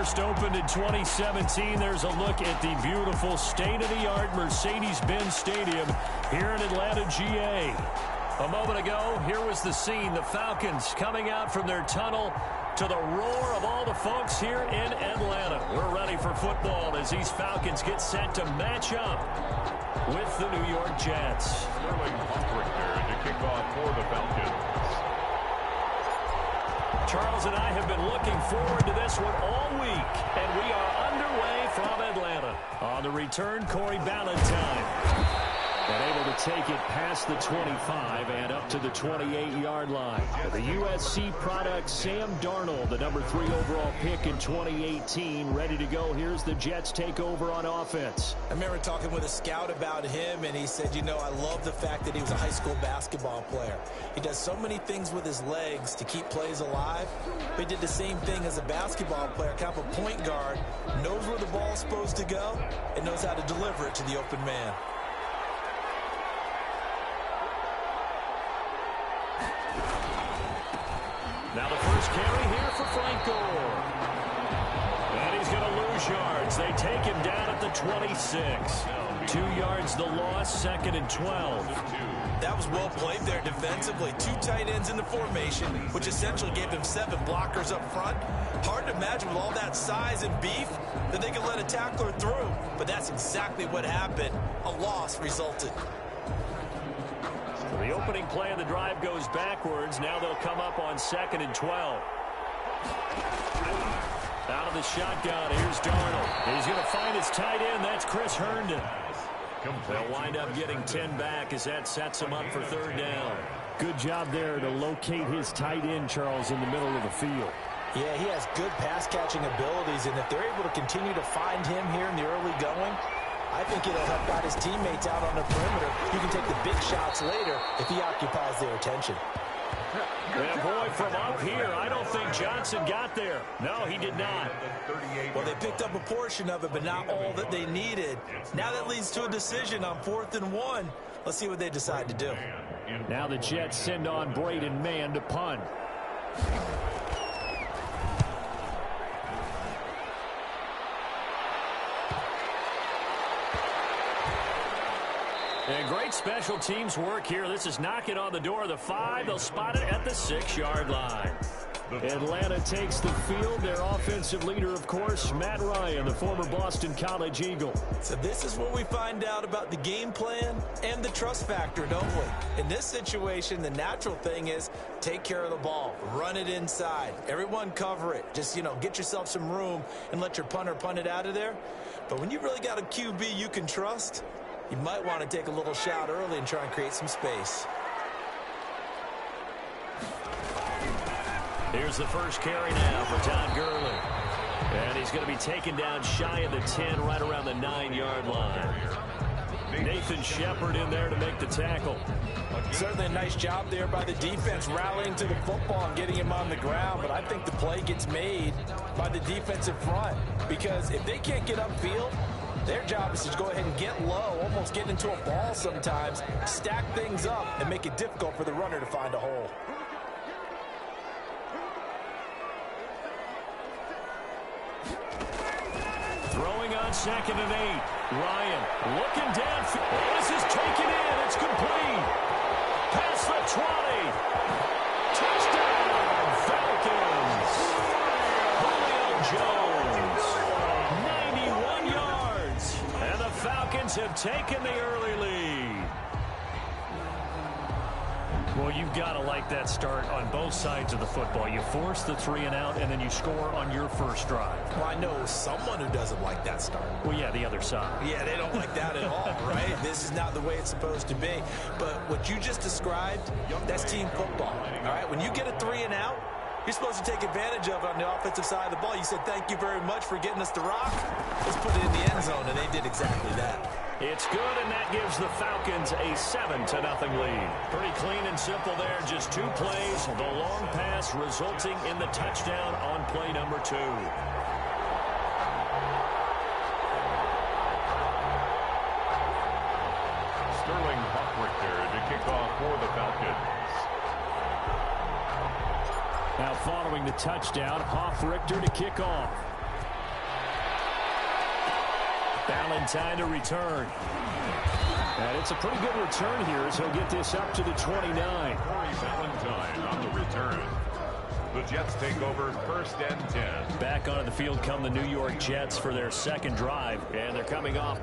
first opened in 2017. There's a look at the beautiful state-of-the-art Mercedes-Benz Stadium here in Atlanta, GA. A moment ago, here was the scene. The Falcons coming out from their tunnel to the roar of all the folks here in Atlanta. We're ready for football as these Falcons get set to match up with the New York Jets. Sterling there to kick off for the Falcons. Charles and I have been looking forward to this one all week, and we are underway from Atlanta. On the return, Corey Ballantyne. And able to take it past the 25 and up to the 28-yard line. The USC product, Sam Darnold, the number 3 overall pick in 2018, ready to go. Here's the Jets take over on offense. I remember talking with a scout about him, and he said, you know, I love the fact that he was a high school basketball player. He does so many things with his legs to keep plays alive. But he did the same thing as a basketball player, kind of a point guard, knows where the ball's supposed to go, and knows how to deliver it to the open man. Now the first carry here for Frank Gore. And he's going to lose yards. They take him down at the 26. 2 yards the loss, 2nd and 12. That was well played there defensively. 2 tight ends in the formation, which essentially gave them 7 blockers up front. Hard to imagine with all that size and beef that they could let a tackler through. But that's exactly what happened. A loss resulted. The opening play of the drive goes backwards. Now they'll come up on 2nd and 12. Out of the shotgun, here's Darnold. He's going to find his tight end. That's Chris Herndon. They'll wind up getting 10 back as that sets him up for 3rd down. Good job there to locate his tight end, Charles, in the middle of the field. Yeah, he has good pass-catching abilities, and if they're able to continue to find him here in the early going, I think it'll help out his teammates out on the perimeter. You can take the big shots later if he occupies their attention. And boy, from up here, I don't think Johnson got there. No, he did not. Well, they picked up a portion of it, but not all that they needed. Now that leads to a decision on 4th and 1. Let's see what they decide to do. Now the Jets send on Braden Mann to punt. And great special teams work here. This is knocking on the door of the 5. They'll spot it at the 6-yard line. Atlanta takes the field. Their offensive leader, of course, Matt Ryan, the former Boston College Eagle. So this is where we find out about the game plan and the trust factor, don't we? In this situation, the natural thing is take care of the ball. Run it inside. Everyone cover it. Just, you know, get yourself some room and let your punter punt it out of there. But when you really got a QB you can trust, you might want to take a little shot early and try and create some space. Here's the first carry now for Todd Gurley. And he's going to be taken down shy of the 10, right around the 9-yard line. Nathan Shepard in there to make the tackle. Certainly a nice job there by the defense rallying to the football and getting him on the ground. But I think the play gets made by the defensive front. Because if they can't get upfield, their job is to go ahead and get low, almost get into a ball sometimes, stack things up, and make it difficult for the runner to find a hole. Throwing on 2nd and 8. Ryan looking downfield. Oh, this is taken in. It's complete. Past the 20. Touchdown, Falcons. Julio Jones. 91 yards. And the Falcons have taken the early lead. Well, you've got to like that start on both sides of the football. You force the 3 and out, and then you score on your first drive. Well, I know someone who doesn't like that start. Well, yeah, the other side. Yeah, they don't like that at all, right? This is not the way it's supposed to be. But what you just described, that's team football, all right? When you get a 3 and out, you're supposed to take advantage of it on the offensive side of the ball. You said, thank you very much for getting us the rock. Let's put it in the end zone, and they did exactly that. It's good, and that gives the Falcons a 7-0 lead. Pretty clean and simple there. Just 2 plays. The long pass resulting in the touchdown on play number 2. Sterling to kick off for the Falcons. Now following the touchdown, Hoffrichter to kick off. Ballantyne to return. And it's a pretty good return here as he'll get this up to the 29. Corey Ballantyne on the return. The Jets take over 1st and 10. Back onto the field come the New York Jets for their second drive, and they're coming off.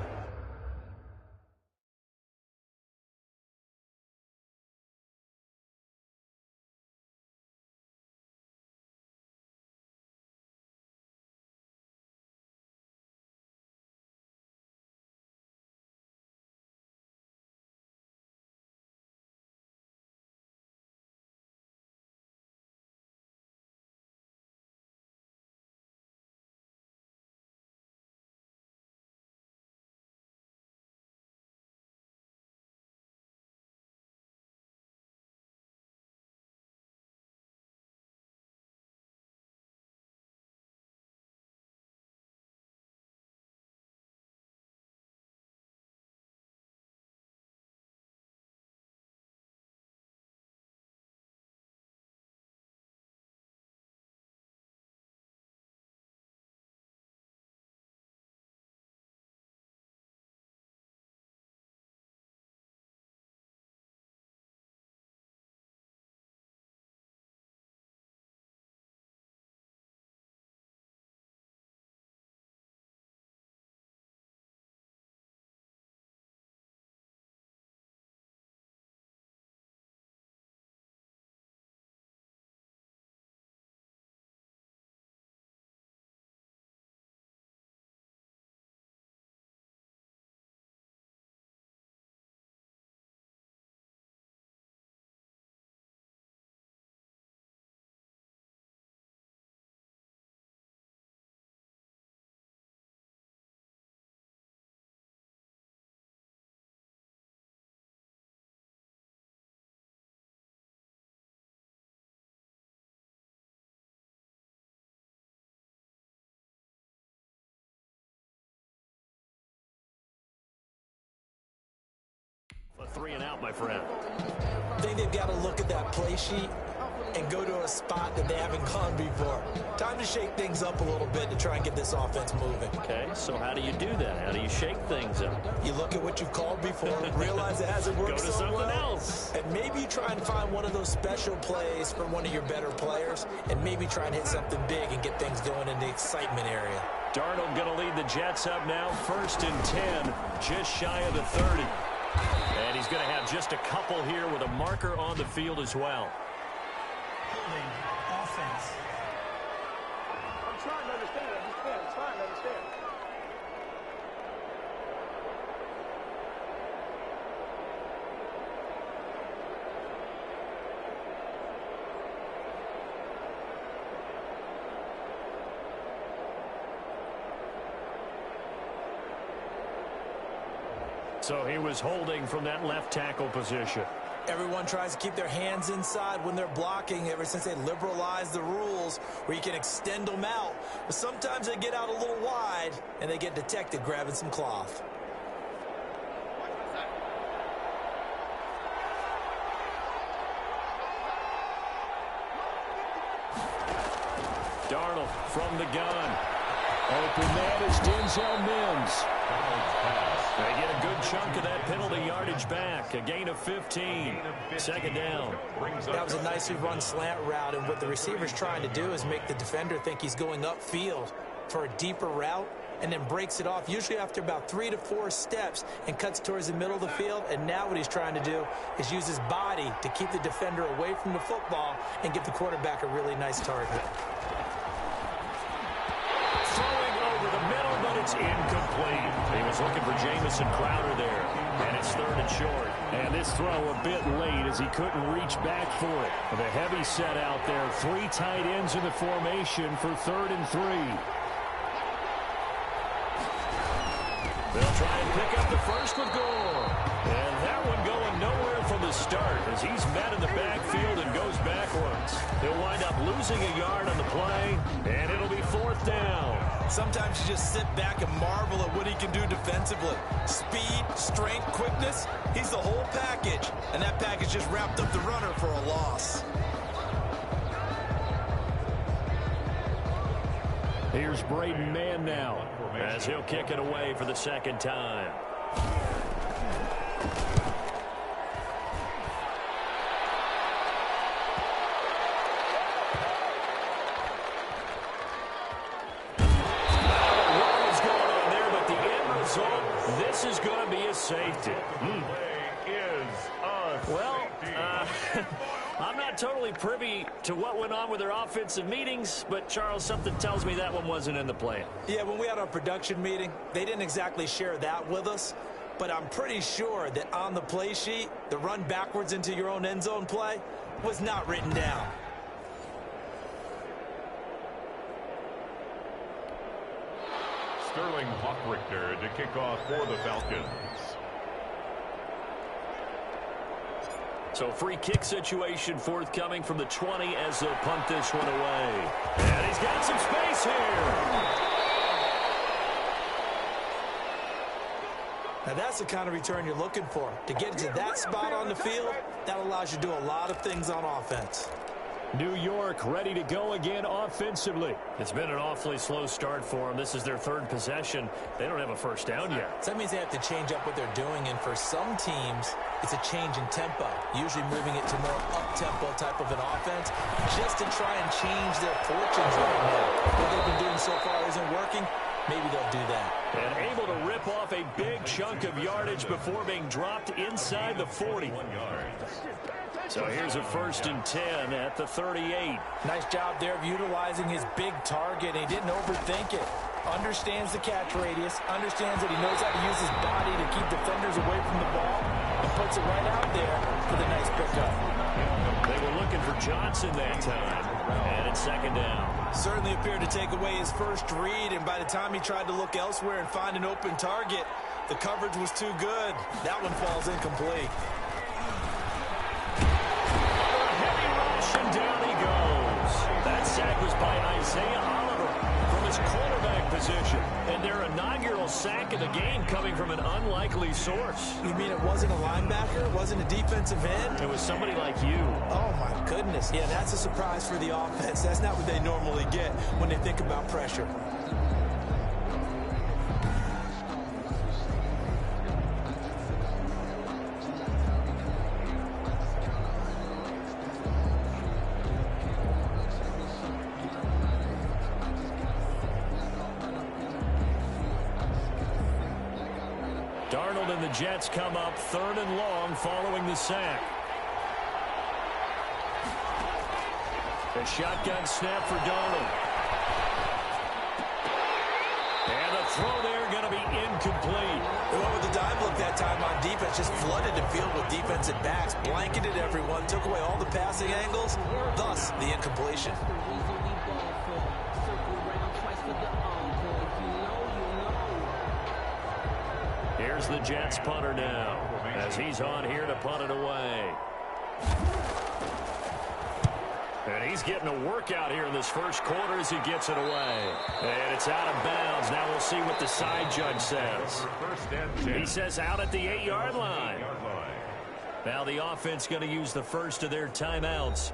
A 3 and out, my friend. I think they've got to look at that play sheet and go to a spot that they haven't gone before. Time to shake things up a little bit to try and get this offense moving. Okay, so how do you do that? How do you shake things up? You look at what you've called before, realize it hasn't worked Go to so something well, else. and maybe try and find one of those special plays for one of your better players, and maybe try and hit something big and get things going in the excitement area. Darnold going to lead the Jets up now, 1st and 10, just shy of the 30. And he's going to have just a couple here with a marker on the field as well. Holding offense. I'm trying to understand. I just can't. I'm trying to understand. So he was holding from that left tackle position. Everyone tries to keep their hands inside when they're blocking ever since they liberalized the rules where you can extend them out. But sometimes they get out a little wide and they get detected grabbing some cloth. Darnold from the gun. Open man is Denzel Mims. They get a good chunk of that penalty yardage back. A gain of 15. 2nd down. That was a nicely run slant route, and what the receiver's trying to do is make the defender think he's going upfield for a deeper route and then breaks it off, usually after about 3 to 4 steps, and cuts towards the middle of the field. And now what he's trying to do is use his body to keep the defender away from the football and give the quarterback a really nice target. It's incomplete. He was looking for Jamison Crowder there. And it's 3rd and short. And this throw a bit late as he couldn't reach back for it. The heavy set out there. 3 tight ends in the formation for 3rd and 3. They'll try and pick up the first with Gore. And that one going nowhere from the start as he's met in the backfield and goes backwards. He'll wind up losing a yard on the play, and it'll be 4th down. Sometimes you just sit back and marvel at what he can do defensively. Speed, strength, quickness, he's the whole package. And that package just wrapped up the runner for a loss. Here's Braden Mann now, as he'll kick it away for the second time. This is going to be a safety. Well, I'm not totally privy to what went on with their offensive meetings, but, Charles, something tells me that one wasn't in the plan. Yeah, when we had our production meeting, they didn't exactly share that with us, but I'm pretty sure that on the play sheet, the run backwards into your own end zone play was not written down. Sterling Hockrichter to kick off for the Falcons. So free kick situation forthcoming from the 20 as they'll punt this one away. And he's got some space here. Now that's the kind of return you're looking for. To get to that spot on the field, that allows you to do a lot of things on offense. New York ready to go again offensively. It's been an awfully slow start for them. This is their third possession. They don't have a first down yet. So that means they have to change up what they're doing, and for some teams, it's a change in tempo, usually moving it to more up-tempo type of an offense, just to try and change their fortunes right now. What they've been doing so far isn't working. Maybe they'll do that. And able to rip off a big chunk of yardage before being dropped inside the 40. So here's a 1st and 10 at the 38. Nice job there of utilizing his big target. He didn't overthink it. Understands the catch radius, understands that he knows how to use his body to keep defenders away from the ball, and puts it right out there for the nice pickup. They were looking for Johnson that time, and it's 2nd down. Certainly appeared to take away his first read, and by the time he tried to look elsewhere and find an open target, the coverage was too good. That one falls incomplete. And down he goes. That sack was by Isaiah Oliver from his quarterback position. And their inaugural sack of the game coming from an unlikely source. You mean it wasn't a linebacker? It wasn't a defensive end? It was somebody like you. Oh, my goodness. Yeah, that's a surprise for the offense. That's not what they normally get when they think about pressure. Darnold and the Jets come up 3rd and long following the sack. A shotgun snap for Darnold. And the throw there going to be incomplete. They went with the dime look that time on defense, just flooded the field with defensive backs, blanketed everyone, took away all the passing angles, thus the incompletion. Here's the Jets punter now, as he's on here to punt it away. And he's getting a workout here in this first quarter as he gets it away. And it's out of bounds. Now we'll see what the side judge says. He says out at the 8-yard line. Now the offense going to use the first of their timeouts.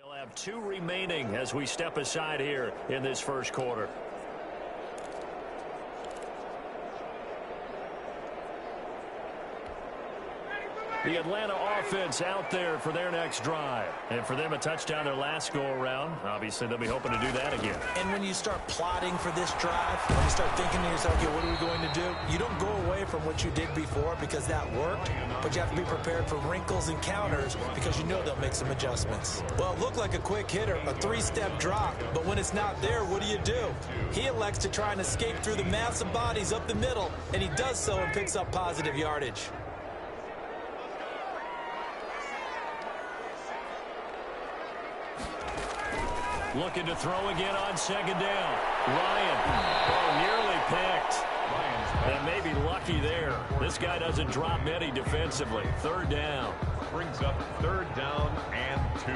They'll have 2 remaining as we step aside here in this first quarter. The Atlanta offense out there for their next drive. And for them, a touchdown their last go-around. Obviously, they'll be hoping to do that again. And when you start plotting for this drive, when you start thinking to yourself, okay, what are we going to do? You don't go away from what you did before because that worked, but you have to be prepared for wrinkles and counters because you know they'll make some adjustments. Well, it looked like a quick hitter, a three-step drop, but when it's not there, what do? He elects to try and escape through the massive bodies up the middle, and he does so and picks up positive yardage. Looking to throw again on second down. Ryan. Oh, nearly picked. And maybe lucky there. This guy doesn't drop many defensively. Third down. Brings up third down and 2.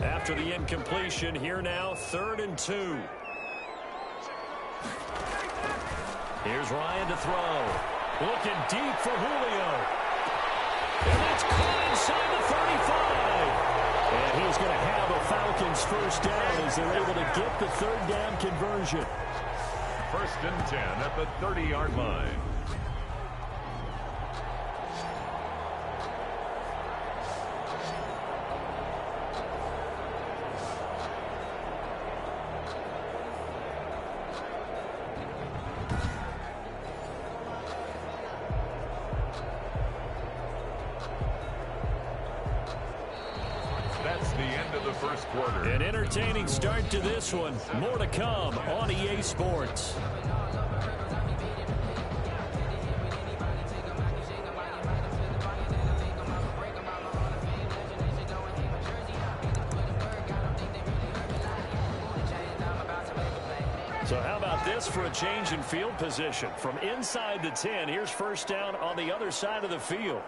After the incompletion, here now, 3rd and 2. Here's Ryan to throw. Looking deep for Julio. And that's caught inside the 35. And he's going to have a Falcons first down as they're able to get the third down conversion. 1st and 10 at the 30-yard line. An entertaining start to this one. More to come on EA Sports. So how about this for a change in field position? From inside the 10, here's first down on the other side of the field.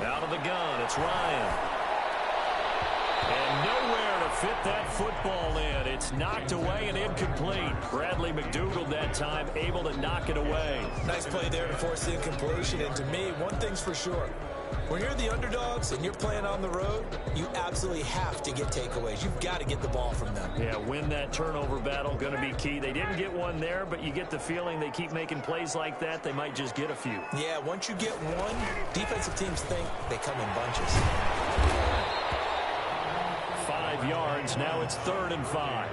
Out of the gun, it's Ryan. And nowhere to fit that football in. It's knocked away and incomplete. Bradley McDougald that time able to knock it away. Nice play there to force the incompletion. And to me, one thing's for sure. When you're the underdogs and you're playing on the road, you absolutely have to get takeaways. You've got to get the ball from them. Yeah, win that turnover battle, going to be key. They didn't get one there, but you get the feeling they keep making plays like that, they might just get a few. Yeah, once you get one, defensive teams think they come in bunches. 5 yards, now it's 3rd and 5.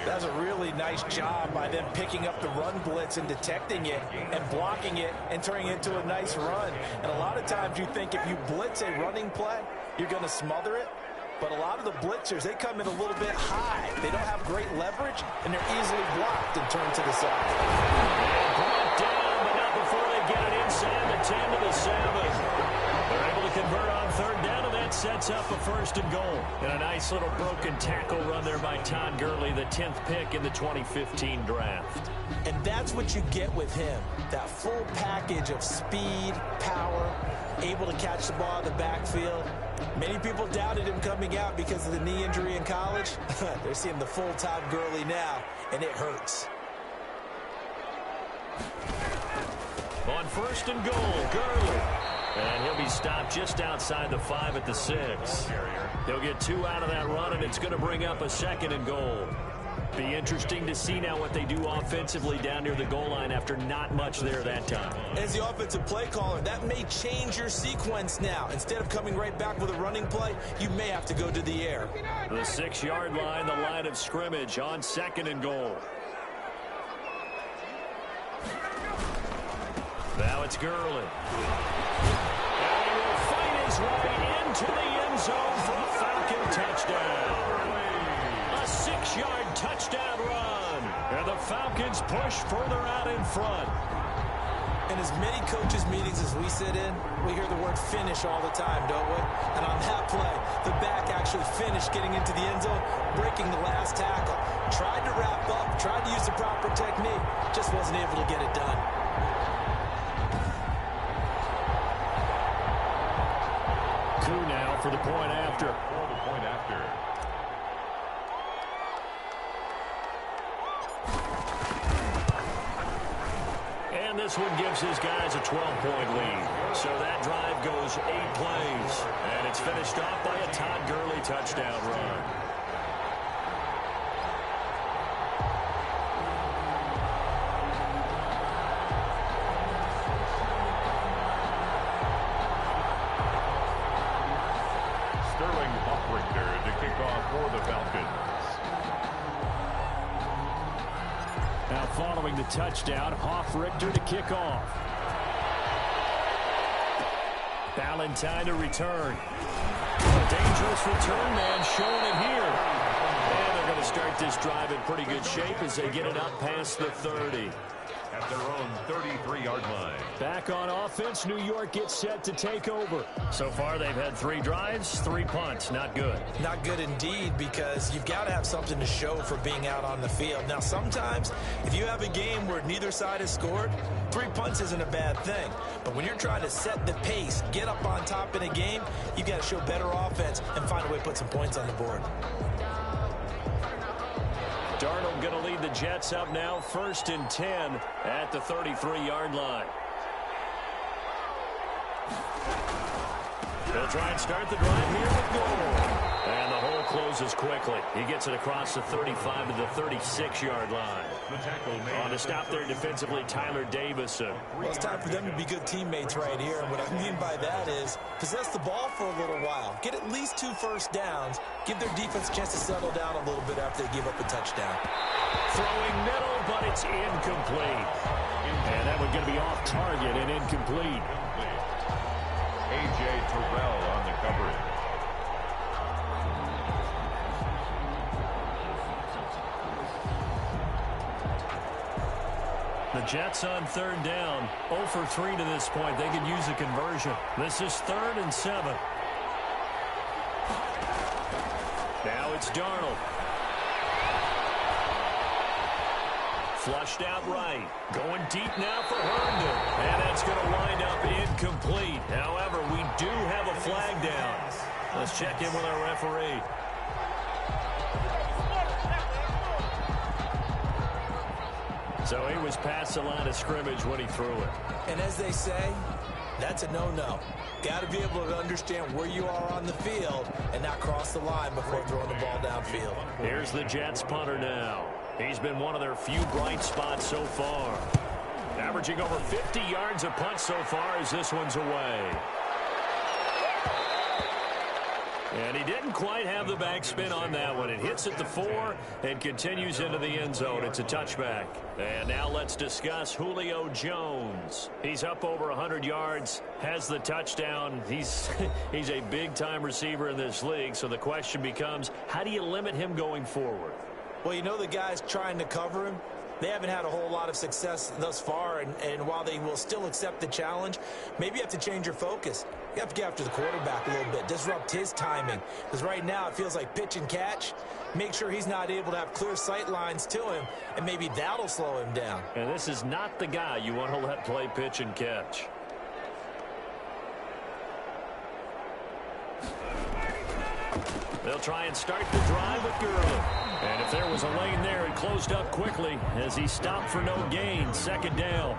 That's a really nice job by them picking up the run blitz and detecting it and blocking it and turning it into a nice run. And a lot of times you think if you blitz a running play, you're going to smother it. But a lot of the blitzers, they come in a little bit high. They don't have great leverage, and they're easily blocked and turned to the side. And brought down, but not before they get it inside the 10 to the 7. They're able to convert on third down, and that sets up a 1st and goal. And a nice little broken tackle run there by Todd Gurley, the 10th pick in the 2015 draft. And that's what you get with him, that full package of speed, power, able to catch the ball in the backfield. Many people doubted him coming out because of the knee injury in college. They're seeing the full Todd Gurley now, and it hurts. On 1st and goal, Gurley. And he'll be stopped just outside the 5 at the 6. He'll get 2 out of that run, and it's going to bring up a 2nd and goal. Be interesting to see now what they do offensively down near the goal line after not much there that time. As the offensive play caller, that may change your sequence now. Instead of coming right back with a running play, you may have to go to the air. The 6-yard line, the line of scrimmage on 2nd and goal. Now it's Gurley. And he will fight his way into the end zone for a Falcon touchdown. A 6-yard touchdown run. And the Falcons push further out in front. In as many coaches' meetings as we sit in, we hear the word finish all the time, don't we? And on that play, the back actually finished getting into the end zone, breaking the last tackle. Tried to wrap up, tried to use the proper technique, just wasn't able to get it done. Now for the point after. And this one gives his guys a 12-point lead. So that drive goes 8 plays. And it's finished off by a Todd Gurley touchdown run. To kick off for the Falcons. Now following the touchdown, Richter to kick off. Ballantyne to return. A dangerous return man showing it here. And they're going to start this drive in pretty good shape as they get it up past the 30. At their own 33-yard line. Back on offense, New York gets set to take over. So far, they've had 3 drives, 3 punts. Not good. Not good indeed, because you've got to have something to show for being out on the field. Now, sometimes, if you have a game where neither side has scored, 3 punts isn't a bad thing. But when you're trying to set the pace, get up on top in a game, you've got to show better offense and find a way to put some points on the board. Darnold going to lead the Jets up now, 1st and 10 at the 33-yard line. They'll try and start the drive here with goal. And the hole closes quickly. He gets it across the 35 to the 36-yard line. On to stop there defensively, Tyler Davison. Well, it's time for them to be good teammates right here. And what I mean by that is possess the ball for a little while. Get at least 2 first downs. Give their defense a chance to settle down a little bit after they give up a touchdown. Throwing middle, but it's incomplete. And that one's going to be off target and incomplete. A.J. Terrell on the coverage. The Jets on 3rd down, 0 for 3 to this point. They could use a conversion. This is 3rd and 7. Now it's Darnold. Flushed out right. Going deep now for Herndon. And that's going to wind up incomplete. However, we do have a flag down. Let's check in with our referee. So he was past the line of scrimmage when he threw it. And as they say, that's a no-no. Got to be able to understand where you are on the field and not cross the line before throwing the ball downfield. Here's the Jets punter now. He's been one of their few bright spots so far. Averaging over 50 yards a punt so far as this one's away. And he didn't quite have the backspin on that one. It hits at the 4 and continues into the end zone. It's a touchback. And now let's discuss Julio Jones. He's up over 100 yards, has the touchdown. He's a big-time receiver in this league, so the question becomes, how do you limit him going forward? Well, you know the guys trying to cover him, they haven't had a whole lot of success thus far, and while they will still accept the challenge, maybe you have to change your focus. You have to get after the quarterback a little bit, disrupt his timing, because right now it feels like pitch and catch. Make sure he's not able to have clear sight lines to him, and maybe that'll slow him down. And this is not the guy you want to let play pitch and catch. They'll try and start the drive with Gurley. And if there was a lane there, it closed up quickly as he stopped for no gain. 2nd down.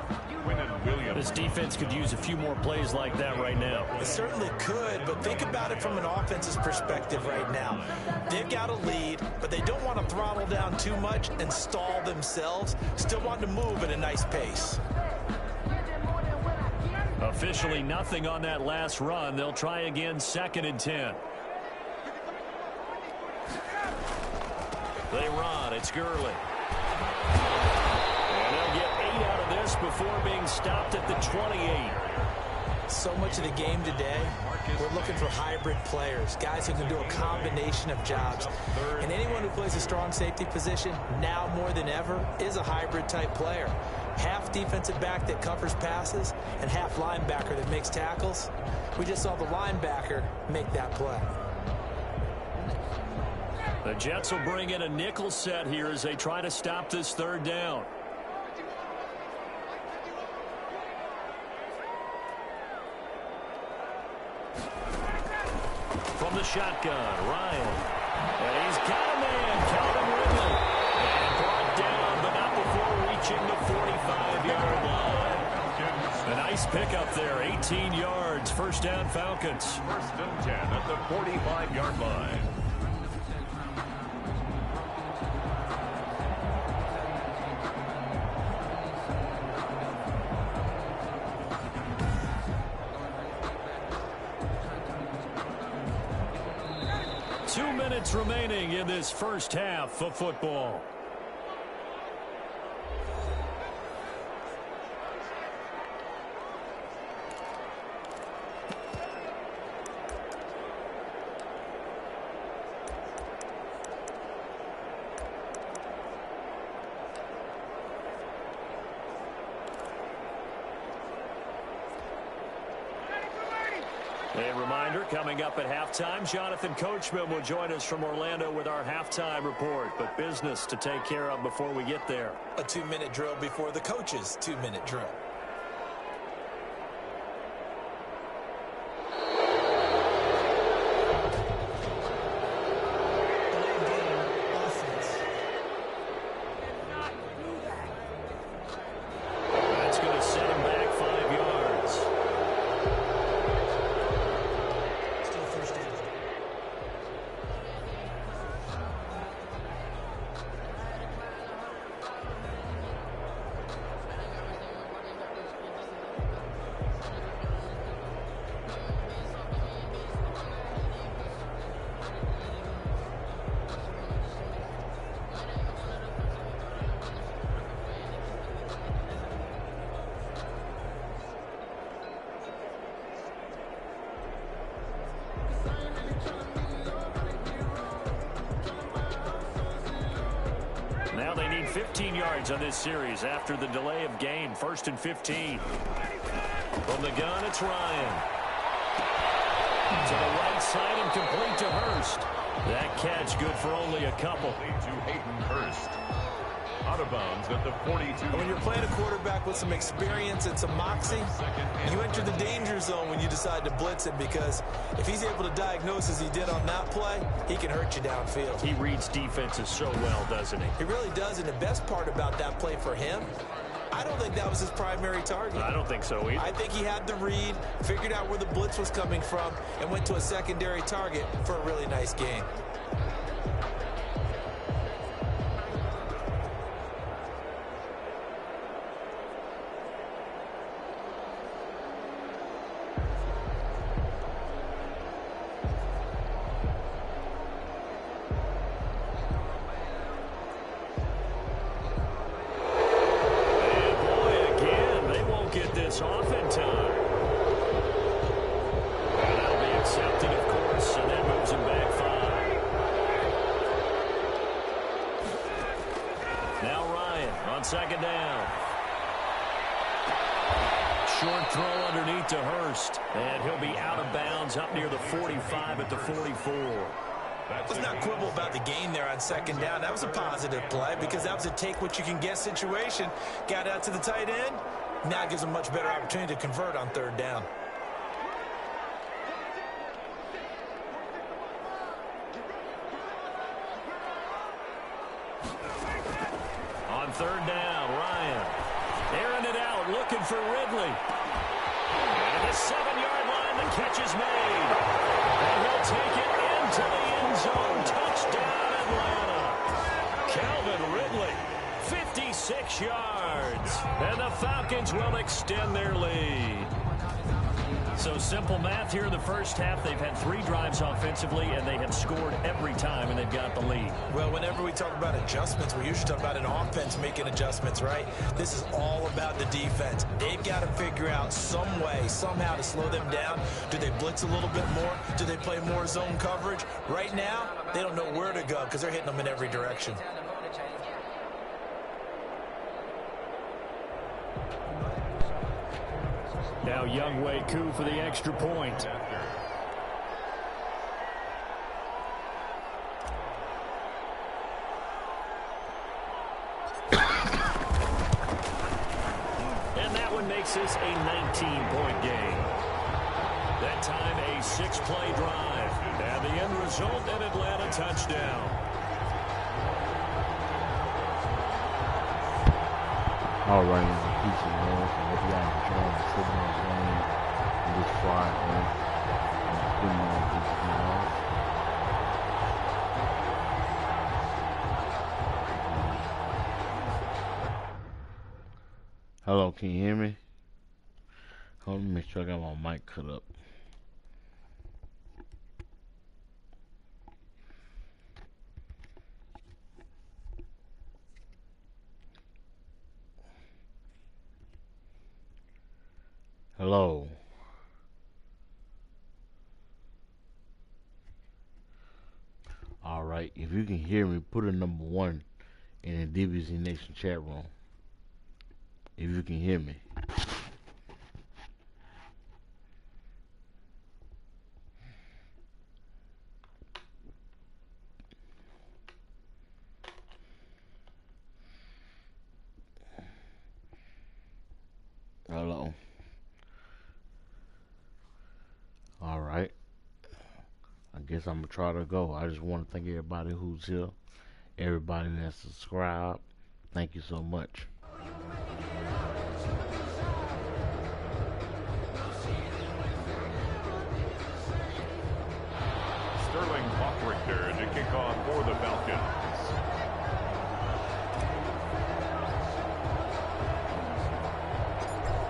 This defense could use a few more plays like that right now. It certainly could, but think about it from an offense's perspective right now. They've got a lead, but they don't want to throttle down too much and stall themselves. Still want to move at a nice pace. Officially nothing on that last run. They'll try again, 2nd and 10. They run. It's Gurley. And they'll get 8 out of this before being stopped at the 28. So much of the game today, we're looking for hybrid players, guys who can do a combination of jobs. And anyone who plays a strong safety position, now more than ever, is a hybrid-type player. Half defensive back that covers passes and half linebacker that makes tackles. We just saw the linebacker make that play. The Jets will bring in a nickel set here as they try to stop this 3rd down. From the shotgun, Ryan. And he's got a man, Calvin Ridley. And brought down, but not before reaching the 45-yard line. Nice pickup there. 18 yards. First down, Falcons. First and 10 at the 45-yard line. Two minutes remaining in this first half of football. A reminder, coming up at halftime, Jonathan Coachman will join us from Orlando with our halftime report. But business to take care of before we get there. A 2-minute drill before the coach's 2-minute drill. That's going to set him back 5 yards. Still first down. Now they need 15 yards on this series after the delay of game. First and 15. From the gun, it's Ryan. To the right side and complete to Hurst. That catch good for only a couple. To Hayden Hurst. Out of bounds at the 42. When you're playing a quarterback with some experience and some moxie, you enter the danger zone when you decide to blitz him, because if he's able to diagnose as he did on that play, he can hurt you downfield. He reads defenses so well, doesn't he? He really does, and the best part about that play for him, I don't think that was his primary target. I don't think so either. I think he had the read, figured out where the blitz was coming from, and went to a secondary target for a really nice game. Off in time. And that'll be accepted, of course, and that moves him back 5. Now Ryan on second down. Short throw underneath to Hurst, and he'll be out of bounds up near the 45 at the 44. Let's not quibble about the gain there on second down. That was a positive play because that was a take-what-you-can-get situation. Got out to the tight end. Now it gives them much better opportunity to convert on third down. On third down, Ryan airing it out, looking for Ridley. And at the 7-yard line, the catch is made. And he'll take it into the end zone. Touchdown, Atlanta. Calvin Ridley, 56 yards. And the Falcons will extend their lead. So simple math here in the first half. They've had 3 drives offensively, and they have scored every time, and they've got the lead. Well, whenever we talk about adjustments, we usually talk about an offense making adjustments, right? This is all about the defense. They've got to figure out some way, somehow to slow them down. Do they blitz a little bit more? Do they play more zone coverage? Right now, they don't know where to go because they're hitting them in every direction. Now Younghoe Koo for the extra point. And that one makes this a 19-point game. That time a 6-play drive. And the end result, an Atlanta touchdown. All right. peace and love. I hope y'all enjoying the football game on this Friday. I'm putting on this vlog. Hello, can you hear me? Hold on, let me make sure I got my mic cut up. Hello. Alright, if you can hear me, put a number 1 in the DBZ Nation chat room. If you can hear me. Hello. Alright. I guess I'm gonna try to go. I just want to thank everybody who's here. Everybody that subscribed. Thank you so much. Sterling Hoffrichter to kick off for the Falcons.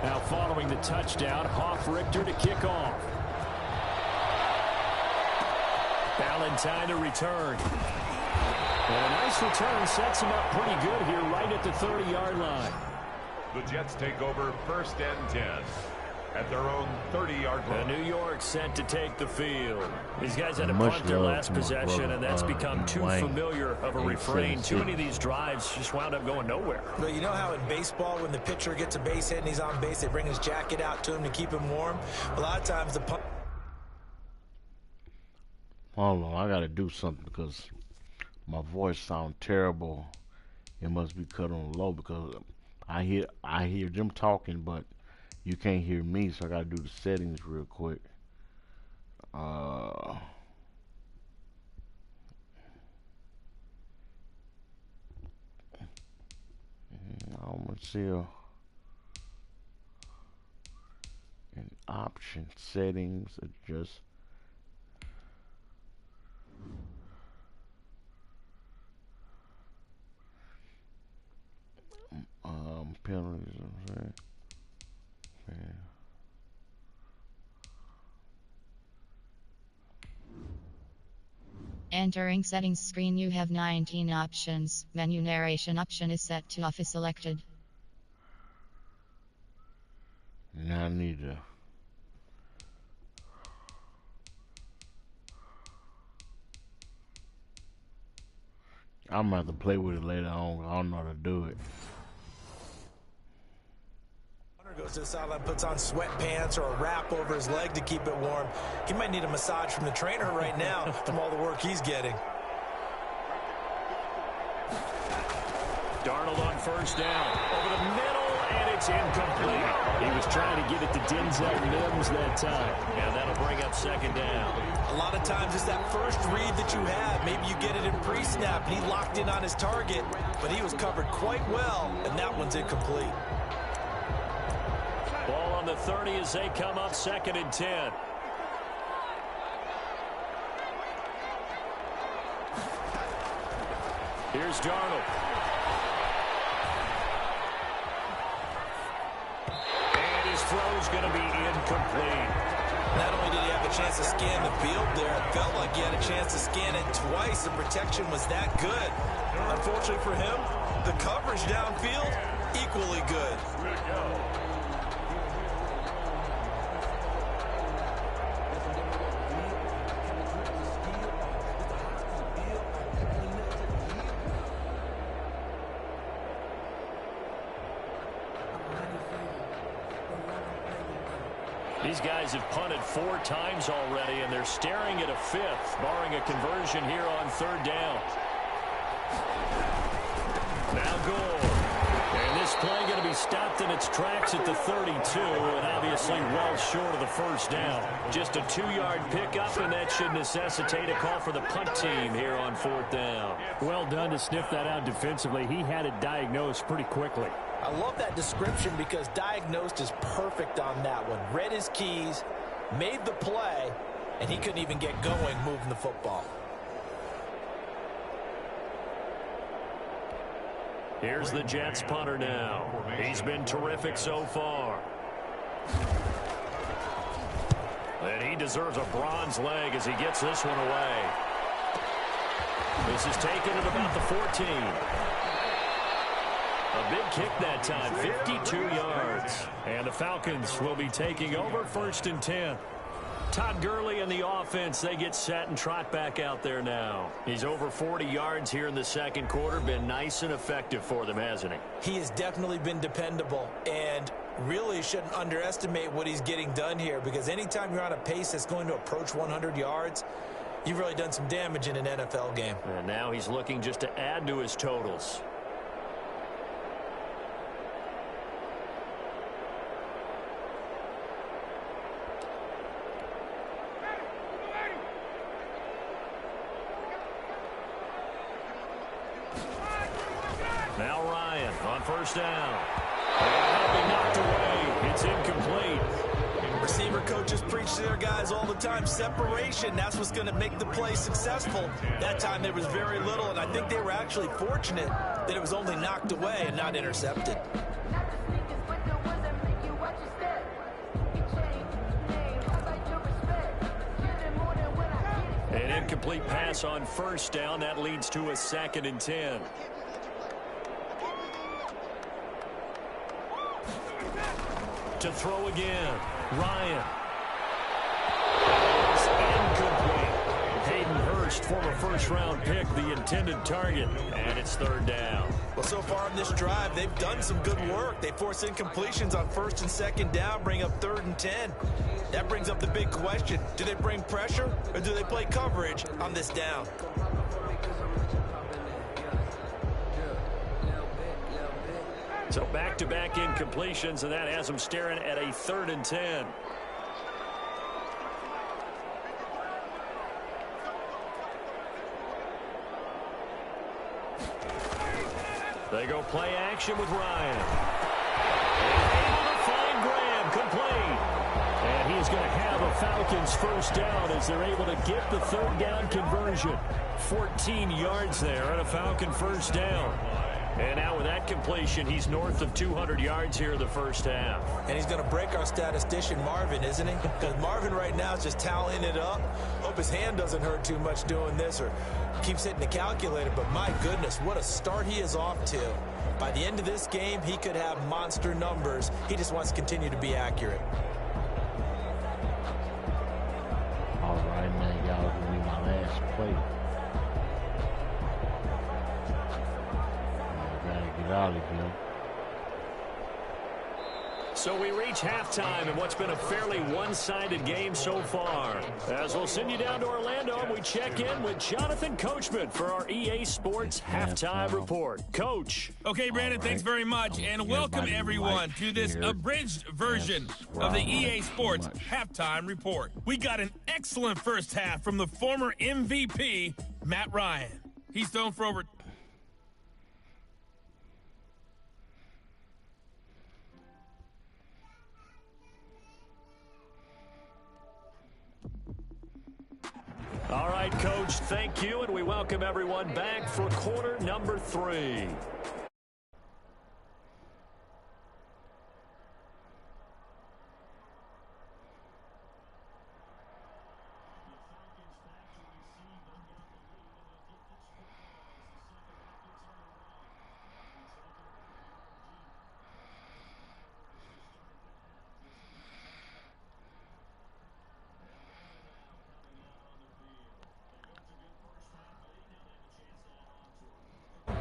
Now following the touchdown, Hoffrichter to kick off. Valentine to return. And a nice return sets him up pretty good here right at the 30-yard line. The Jets take over 1st and 10 at their own 30-yard line. New York set to take the field. These guys had to punt their last possession, and that's become too familiar of a refrain. Too many of these drives just wound up going nowhere. But you know how in baseball, when the pitcher gets a base hit and he's on base, they bring his jacket out to him to keep him warm? A lot of times the punt... Hold on, I gotta do something because my voice sounds terrible. It must be cut on low because I hear them talking, but you can't hear me, so I gotta do the settings real quick. I'm gonna see in option settings adjust. Penalties, I'm saying. Yeah. Entering settings screen, you have 19 options. Menu narration option is set to off is selected. Now I need to. I'm gonna have to play with it later on. I don't know how to do it. Goes to the sideline, puts on sweatpants or a wrap over his leg to keep it warm. He might need a massage from the trainer right now from all the work he's getting. Darnold on 1st down. Over the middle, and it's incomplete. He was trying to get it to Denzel Mims that time. And that'll bring up 2nd down. A lot of times it's that first read that you have. Maybe you get it in pre-snap, and he locked in on his target, but he was covered quite well, and that one's incomplete. Ball on the 30 as they come up 2nd and 10. Here's Darnold. And his throw's going to be incomplete. Not only did he have a chance to scan the field there, it felt like he had a chance to scan it twice. The protection was that good. Unfortunately for him, the coverage downfield, equally good. These guys have punted 4 times already, and they're staring at a 5th, barring a conversion here on 3rd down. Now Gore. And this play going to be stopped in its tracks at the 32, and obviously well short of the 1st down. Just a 2-yard pickup, and that should necessitate a call for the punt team here on 4th down. Well done to sniff that out defensively. He had it diagnosed pretty quickly. I love that description because diagnosed is perfect on that one. Read his keys, made the play, and he couldn't even get going moving the football. Here's the Jets punter now. He's been terrific so far. And he deserves a bronze leg as he gets this one away. This is taken at about the 14. A big kick that time, 52 yards. And the Falcons will be taking over 1st and 10. Todd Gurley and the offense, they get set and trot back out there now. He's over 40 yards here in the second quarter. Been nice and effective for them, hasn't he? He has definitely been dependable, and really shouldn't underestimate what he's getting done here, because anytime you're on a pace that's going to approach 100 yards, you've really done some damage in an NFL game. And now he's looking just to add to his totals. Now Ryan on 1st down. And be knocked away. It's incomplete. Receiver coaches preach to their guys all the time. Separation, that's what's going to make the play successful. That time there was very little, and I think they were actually fortunate that it was only knocked away and not intercepted. An incomplete pass on 1st down. That leads to a 2nd and 10. To throw again. Ryan. It's incomplete. Hayden Hurst, former 1st-round pick, the intended target. And it's 3rd down. Well, so far in this drive, they've done some good work. They force incompletions on 1st and 2nd down, bring up 3rd and 10. That brings up the big question. Do they bring pressure or do they play coverage on this down? So back-to-back incompletions, and that has them staring at a 3rd and 10. They go play action with Ryan. And able to find Graham, complete. And he's going to have a Falcons 1st down as they're able to get the 3rd down conversion. 14 yards there and a Falcon 1st down. And now with that completion, he's north of 200 yards here in the 1st half. And he's going to break our statistician Marvin, isn't he? Because Marvin right now is just tallying it up. Hope his hand doesn't hurt too much doing this or keeps hitting the calculator. But my goodness, what a start he is off to. By the end of this game, he could have monster numbers. He just wants to continue to be accurate. All right, man, y'all give me my last play. Get out of here. So we reach halftime in what's been a fairly one-sided game so far. As we'll send you down to Orlando, and we check in with Jonathan Coachman for our EA Sports Halftime Report. Coach. Okay, Brandon, thanks very much, and welcome everyone to this abridged version of the EA Sports Halftime Report. We got an excellent 1st half from the former MVP, Matt Ryan. He's thrown for over... All right, Coach, thank you, and we welcome everyone back for quarter number 3.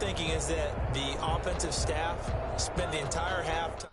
Thinking is that the offensive staff spent the entire half